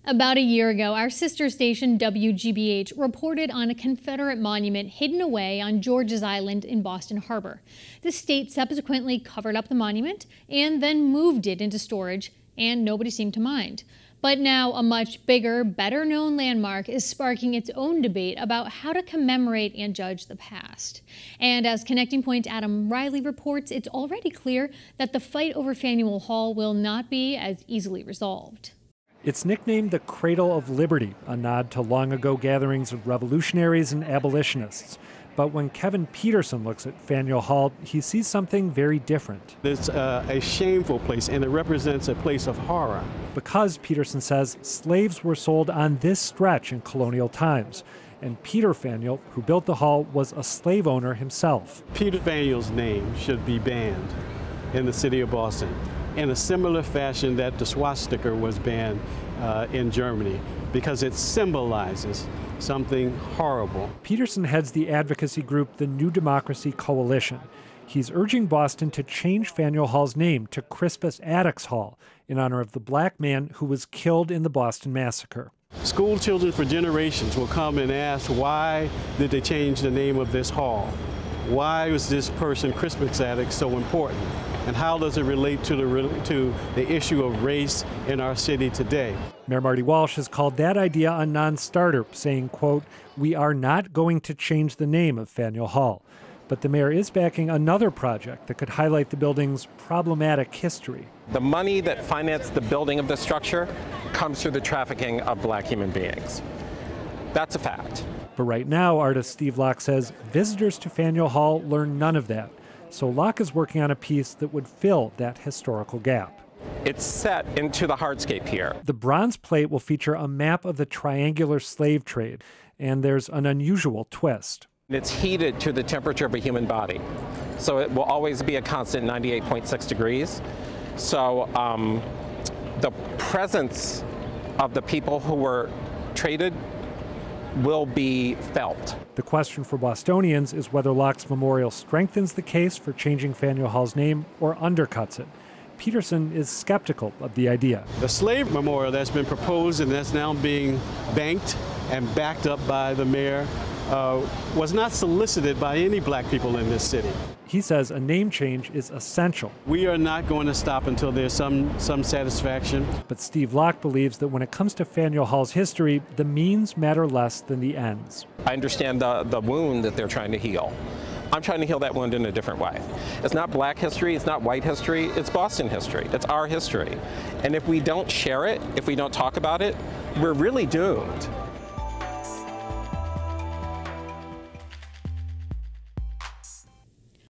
About a year ago, our sister station WGBH reported on a Confederate monument hidden away on George's Island in Boston Harbor. The state subsequently covered up the monument and then moved it into storage, and nobody seemed to mind. But now a much bigger, better-known landmark is sparking its own debate about how to commemorate and judge the past. And as Connecting Point Adam Reilly reports, it's already clear that the fight over Faneuil Hall will not be as easily resolved. It's nicknamed the Cradle of Liberty, a nod to long-ago gatherings of revolutionaries and abolitionists. But when Kevin Peterson looks at Faneuil Hall, he sees something very different. It's a shameful place, and it represents a place of horror. Because, Peterson says, slaves were sold on this stretch in colonial times. And Peter Faneuil, who built the hall, was a slave owner himself. Peter Faneuil's name should be banned in the city of Boston, in a similar fashion that the swastika was banned in Germany, because it symbolizes something horrible. Peterson heads the advocacy group, the New Democracy Coalition. He's urging Boston to change Faneuil Hall's name to Crispus Attucks Hall in honor of the black man who was killed in the Boston Massacre. School children for generations will come and ask, why did they change the name of this hall? Why was this person, Crispus Attucks, so important? And how does it relate to the issue of race in our city today? Mayor Marty Walsh has called that idea a non-starter, saying, quote, "We are not going to change the name of Faneuil Hall." But the mayor is backing another project that could highlight the building's problematic history. The money that financed the building of the structure comes through the trafficking of black human beings. That's a fact. But right now, artist Steve Locke says visitors to Faneuil Hall learn none of that. So Locke is working on a piece that would fill that historical gap. It's set into the hardscape here. The bronze plate will feature a map of the triangular slave trade, and there's an unusual twist. It's heated to the temperature of a human body, so it will always be a constant 98.6 degrees. So the presence of the people who were traded will be felt. The question for Bostonians is whether Locke's memorial strengthens the case for changing Faneuil Hall's name or undercuts it. Peterson is skeptical of the idea. The slave memorial that's been proposed and that's now being banked and backed up by the mayor was not solicited by any black people in this city. He says a name change is essential. We are not going to stop until there's some satisfaction. But Steve Locke believes that when it comes to Faneuil Hall's history, the means matter less than the ends. I understand the wound that they're trying to heal. I'm trying to heal that wound in a different way. It's not black history, it's not white history, it's Boston history. It's our history. And if we don't share it, if we don't talk about it, we're really doomed.